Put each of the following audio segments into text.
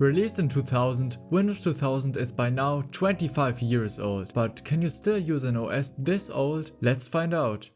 Released in 2000, Windows 2000 is by now 25 years old. But can you still use an OS this old? Let's find out.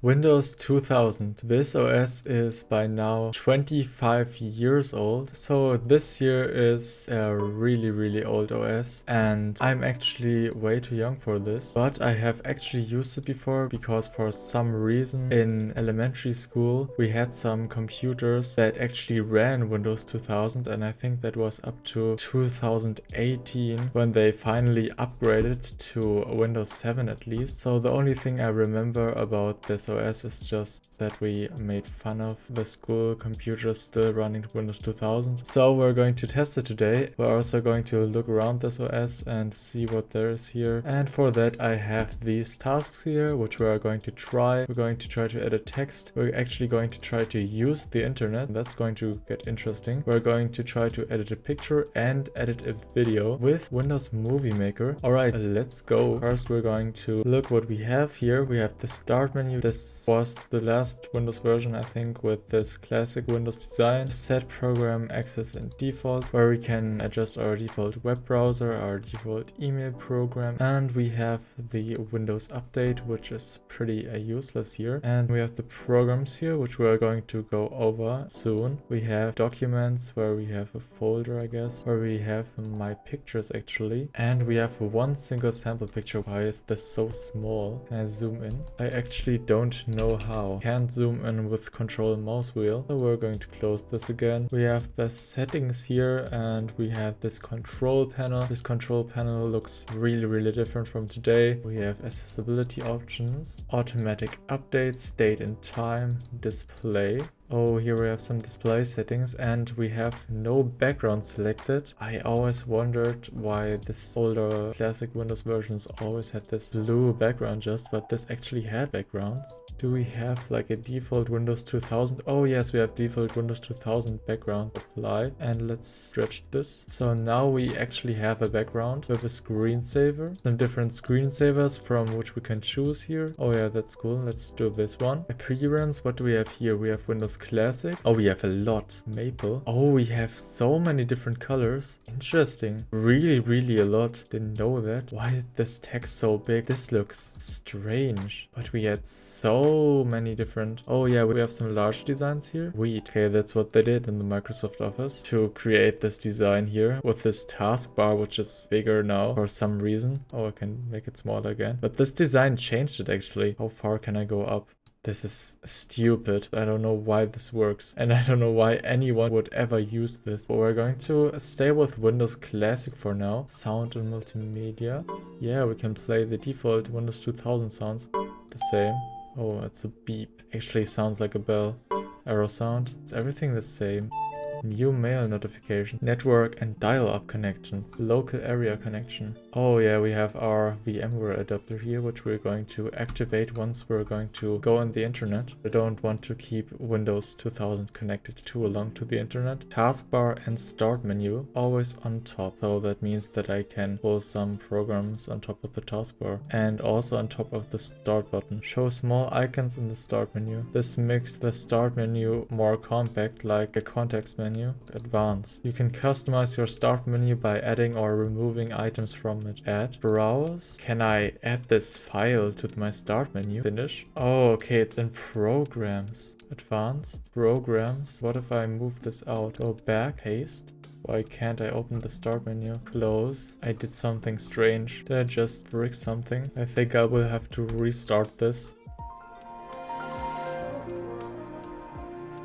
Windows 2000. This OS is by now 25 years old. So this year is a really old OS and I'm actually way too young for this. But I have actually used it before because for some reason in elementary school we had some computers that actually ran Windows 2000 and I think that was up to 2018 when they finally upgraded to Windows 7 at least. So the only thing I remember about this OS is just that we made fun of the school computers still running Windows 2000. So we're going to test it today. We're also going to look around this OS and see what there is here. And for that I have these tasks here, which we are going to try. We're going to try to edit text. We're actually going to try to use the internet. That's going to get interesting. We're going to try to edit a picture and edit a video with Windows Movie Maker. Alright, let's go. First we're going to look what we have here. We have the start menu. This was the last Windows version, I think, with this classic Windows design. Set program access and default, where we can adjust our default web browser, our default email program, and we have the Windows update, which is pretty useless here. And we have the programs here, which we are going to go over soon. We have documents, where we have a folder, I guess, where we have my pictures actually, and we have one single sample picture. Why is this so small? Can I zoom in? I actually don't know how. Can't zoom in with control mouse wheel. So we're going to close this again. We have the settings here and we have this control panel. This control panel looks really different from today. We have accessibility options, automatic updates, date and time, display. Oh, here we have some display settings and we have no background selected. I always wondered why this older classic Windows versions always had this blue background but this actually had backgrounds. Do we have like a default Windows 2000? Oh yes, we have default Windows 2000 background. Apply and let's stretch this. So now we actually have a background with a screensaver. Some different screensavers from which we can choose here. Oh yeah, that's cool. Let's do this one. Appearance, what do we have here? We have Windows Classic. Oh, we have a lot. Maple. Oh, we have so many different colors. Interesting. Really a lot. Didn't know that. Why is this text so big? This looks strange. But we had so many different... Oh yeah, we have some large designs here. Sweet. Okay, that's what they did in the Microsoft Office to create this design here with this taskbar, which is bigger now for some reason. Oh, I can make it smaller again. But this design changed it actually. How far can I go up? This is stupid. I don't know why this works. And I don't know why anyone would ever use this. But we're going to stay with Windows Classic for now. Sound and multimedia. Yeah, we can play the default Windows 2000 sounds. The same. Oh, it's a beep. Actually sounds like a bell. Arrow sound. It's everything the same. New mail notification, network and dial-up connections, local area connection. Oh yeah, we have our VMware adapter here, which we're going to activate once we're going to go on the internet. I don't want to keep Windows 2000 connected too long to the internet. Taskbar and start menu, always on top. So that means that I can pull some programs on top of the taskbar and also on top of the start button. Show small icons in the start menu. This makes the start menu more compact, like a context menu. Advanced. You can customize your start menu by adding or removing items from it. Add. Browse. Can I add this file to my start menu? Finish. Oh, okay, it's in programs. Advanced. Programs. What if I move this out? Go back. Paste. Why can't I open the start menu? Close. I did something strange. Did I just rig something? I think I will have to restart this.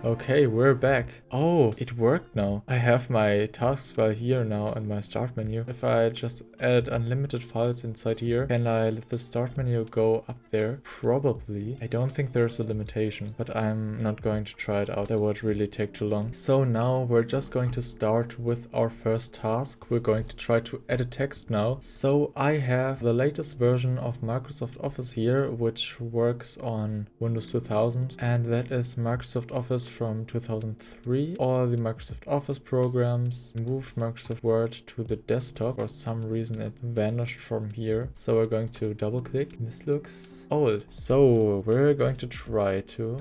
Okay, we're back. Oh, it worked now. I have my tasks file here now in my start menu. If I just add unlimited files inside here, can I let the start menu go up there? Probably. I don't think there's a limitation, but I'm not going to try it out. That would really take too long. So now we're just going to start with our first task. We're going to try to edit text now. So I have the latest version of Microsoft Office here, which works on Windows 2000, and that is Microsoft Office from 2003. All the Microsoft Office programs. Moved Microsoft Word to the desktop. For some reason it vanished from here. So we're going to double click. This looks old. So we're going to try to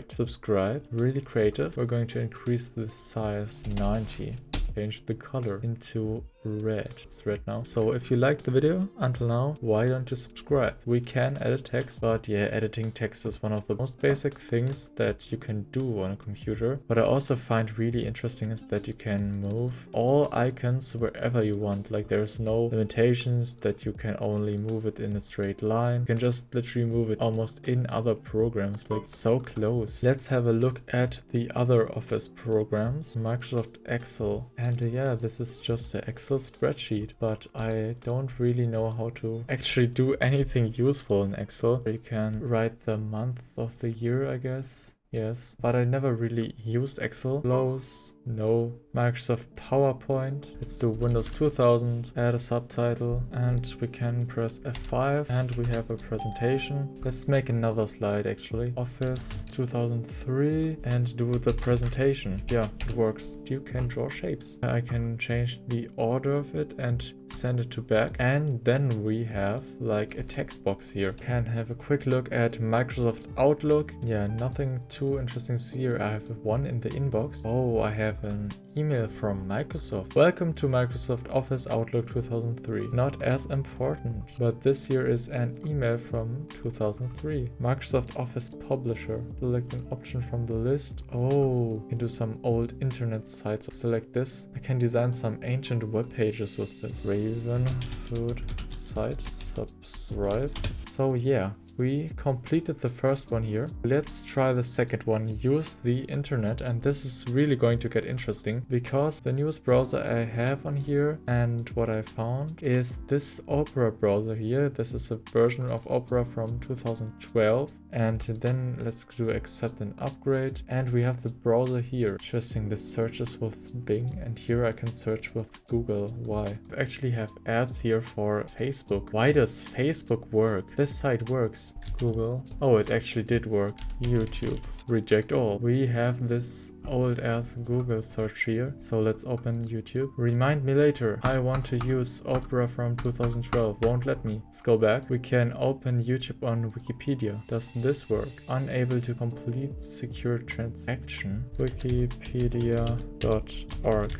subscribe. Really creative. We're going to increase the size 90. Change the color into red. It's red now. So if you liked the video until now, why don't you subscribe? We can edit text, but yeah, editing text is one of the most basic things that you can do on a computer. What I also find really interesting is that you can move all icons wherever you want. Like there's no limitations that you can only move it in a straight line. You can just literally move it almost in other programs, like so close. Let's have a look at the other Office programs. Microsoft Excel. And yeah, this is just the Excel spreadsheet, but I don't really know how to actually do anything useful in Excel. You can write the month of the year, I guess. Yes, but I never really used Excel. Close, no. Microsoft PowerPoint. Let's do Windows 2000, add a subtitle, and we can press F5 and we have a presentation. Let's make another slide actually. Office 2003 and do the presentation. Yeah, it works. You can draw shapes. I can change the order of it and send it to back, and then we have like a text box here. Can have a quick look at Microsoft Outlook. Yeah, nothing too interesting here. I have one in the inbox. Oh, I have an email from Microsoft. Welcome to Microsoft Office Outlook 2003. Not as important, but this here is an email from 2003. Microsoft Office Publisher. Select an option from the list. Oh, you can do some old internet sites. Select this. I can design some ancient web pages with this. Raven food site. Subscribe. So yeah, we completed the first one here. Let's try the second one. Use the internet, and this is really going to get interesting because the newest browser I have on here and what I found is this Opera browser here. This is a version of Opera from 2012, and then let's do accept and upgrade, and we have the browser here. Interesting, this searches with Bing, and here I can search with Google. Why? I actually have ads here for Facebook. Why does Facebook work? This site works. Google. Oh, it actually did work. YouTube. Reject all. We have this old ass Google search here. So let's open YouTube. Remind me later. I want to use Opera from 2012. Won't let me. Let's go back. We can open YouTube on Wikipedia. Does this work? Unable to complete secure transaction. Wikipedia.org.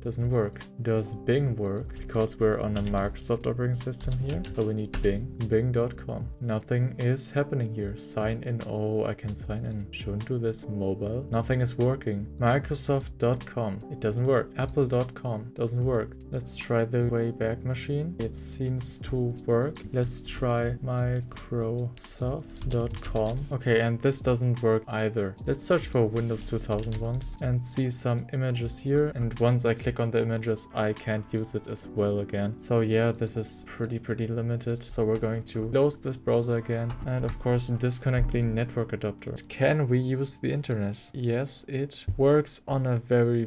Doesn't work. Does Bing work? Because we're on a Microsoft operating system here. So we need Bing. Bing.com. Nothing is happening here. Sign in. Oh, I can sign in. Shouldn't do this. Mobile. Nothing is working. Microsoft.com. It doesn't work. Apple.com. Doesn't work. Let's try the Wayback Machine. It seems to work. Let's try Microsoft.com. Okay, and this doesn't work either. Let's search for Windows 2000 once and see some images here. And once I click on the images, I can't use it as well again. So yeah, this is pretty limited. So we're going to close this browser again and of course disconnect the network adapter. Can we use the internet? Yes, it works on a very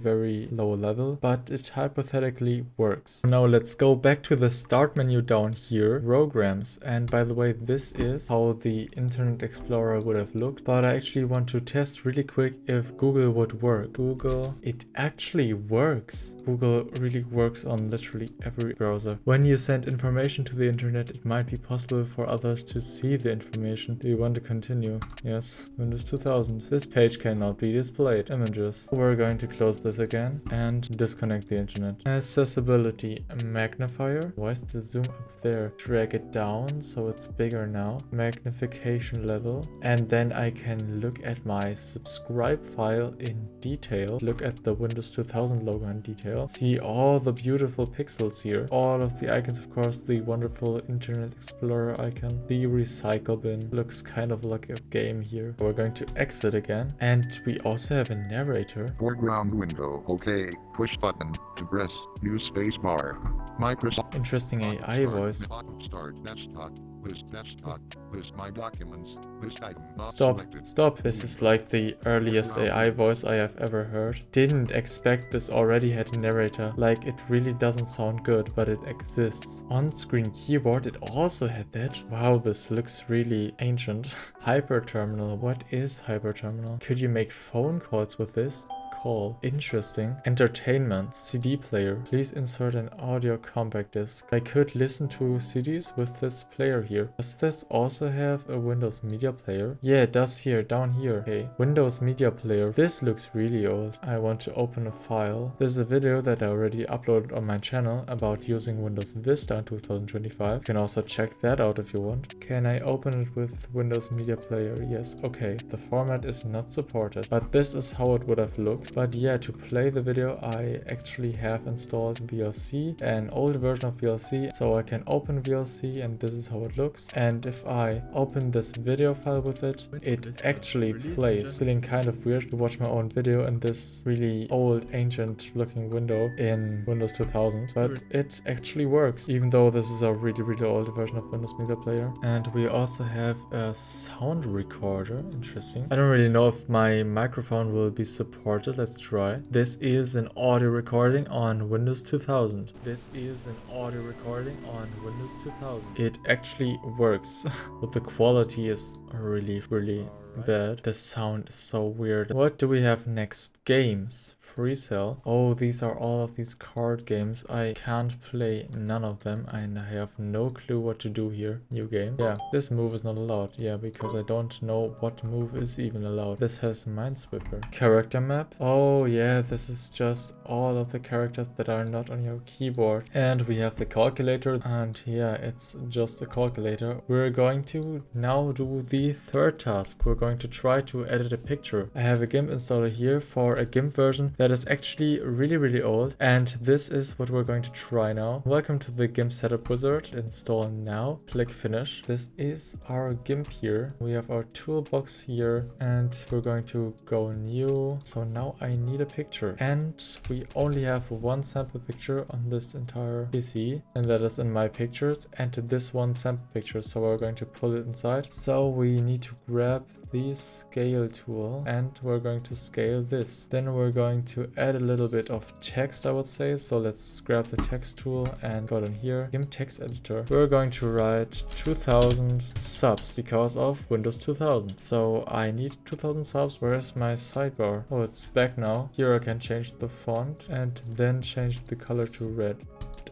low level, but it hypothetically works. Now let's go back to the start menu down here, programs. And by the way, this is how the Internet Explorer would have looked, but I actually want to test really quick if Google would work. Google, it actually works. Google really works on literally every browser. When you send information to the internet, it might be possible for others to see the information. Do you want to continue? Yes. Windows 2000. This page cannot be displayed. Images. We're going to close this again and disconnect the internet. Accessibility. A magnifier. Why is the zoom up there? Drag it down so it's bigger now. Magnification level. And then I can look at my subscribe file in detail. Look at the Windows 2000 logo in detail. See all the beautiful pixels here. All of the icons, of course, the wonderful Internet Explorer icon. The recycle bin looks kind of like a game here. We're going to exit again. And we also have a narrator. Foreground window. Okay. Push button to press. Use space bar. Microsoft. Interesting AI voice. Start desktop. List desktop. List my documents. List item not Stop, selected. stop. This is like the earliest AI voice I have ever heard. Didn't expect this already had a narrator. Like, it really doesn't sound good, but it exists. On-screen keyboard, it also had that. Wow, this looks really ancient. Hyperterminal. What is hyperterminal? Could you make phone calls with this? Call. Interesting. Entertainment. CD player. Please insert an audio compact disc. I could listen to CDs with this player here. Does this also have a Windows Media Player? Yeah, it does here, down here. Okay. Windows Media Player. This looks really old. I want to open a file. There's a video that I already uploaded on my channel about using Windows Vista in 2025. You can also check that out if you want. Can I open it with Windows Media Player? Yes. Okay. The format is not supported, but this is how it would have looked. But yeah, to play the video, I actually have installed VLC, an old version of VLC, so I can open VLC and this is how it looks. And if I open this video file with it, it actually plays. Feeling kind of weird to watch my own video in this really old, ancient looking window in Windows 2000, but it actually works, even though this is a really, really old version of Windows Media Player. And we also have a sound recorder. Interesting. I don't really know if my microphone will be supported. Let's try. This is an audio recording on Windows 2000. This is an audio recording on Windows 2000. It actually works, but the quality is really, really bad. The sound is so weird. What do we have next? Games. Free cell. Oh, these are all of these card games. I can't play none of them. I have no clue what to do here. New game. Yeah, this move is not allowed. Yeah, because I don't know what move is even allowed. This has Minesweeper. Character map. Oh yeah, this is just all of the characters that are not on your keyboard. And we have the calculator. And yeah, it's just a calculator. We're going to now do the third task. We're going to try to edit a picture. I have a GIMP installer here for a GIMP version that is actually really, really old. And this is what we're going to try now. Welcome to the GIMP setup wizard. Install now. Click finish. This is our GIMP here. We have our toolbox here and we're going to go new. So now I need a picture and we only have one sample picture on this entire PC and that is in my pictures and this one sample picture. So we're going to pull it inside. So we need to grab the scale tool and we're going to scale this. Then we're going to add a little bit of text, I would say. So let's grab the text tool and go in here. GIMP text editor. We're going to write 2000 subs because of Windows 2000. So I need 2000 subs. Where's my sidebar? Oh, it's back now. Here I can change the font and then change the color to red.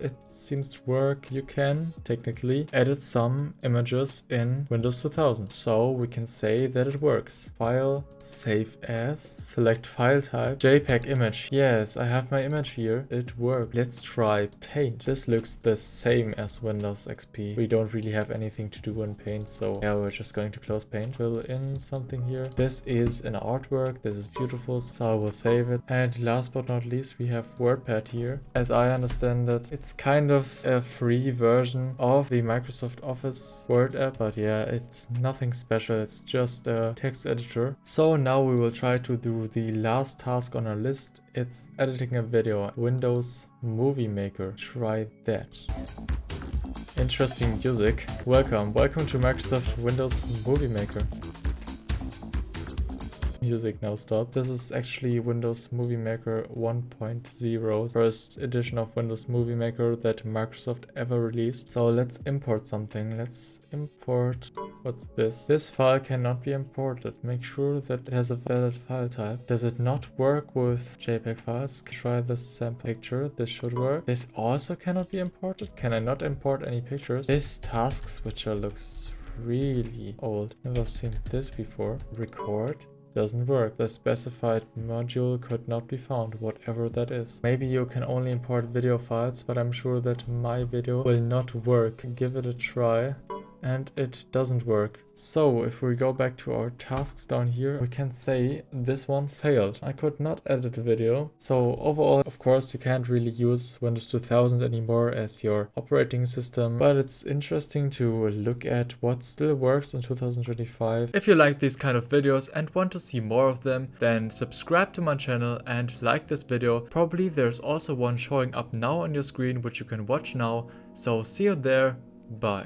It seems to work. You can technically edit some images in Windows 2000. So we can say that it works. File, save as, select file type, JPEG image. Yes, I have my image here. It worked. Let's try Paint. This looks the same as Windows XP. We don't really have anything to do in Paint. So yeah, we're just going to close Paint. Fill in something here. This is an artwork. This is beautiful. So I will save it. And last but not least, we have WordPad here. As I understand it, it's kind of a free version of the Microsoft Office Word app, but yeah, it's nothing special. It's just a text editor. So now we will try to do the last task on our list. It's editing a video. Windows Movie Maker. Try that. Interesting music. Welcome to Microsoft Windows Movie Maker. Music now stop. This is actually Windows Movie Maker 1.0, first edition of Windows Movie Maker that Microsoft ever released. So let's import something. Let's import, what's this? This file cannot be imported. Make sure that it has a valid file type. Does it not work with JPEG files? Try this sample picture. This should work. This also cannot be imported. Can I not import any pictures? This task switcher looks really old. Never seen this before. Record. Doesn't work. The specified module could not be found, whatever that is. Maybe you can only import video files, but I'm sure that my video will not work. Give it a try. And it doesn't work. So if we go back to our tasks down here, we can say this one failed. I could not edit the video. So overall, of course, you can't really use Windows 2000 anymore as your operating system, but it's interesting to look at what still works in 2025. If you like these kind of videos and want to see more of them, then subscribe to my channel and like this video. Probably there's also one showing up now on your screen, which you can watch now. So see you there. Bye.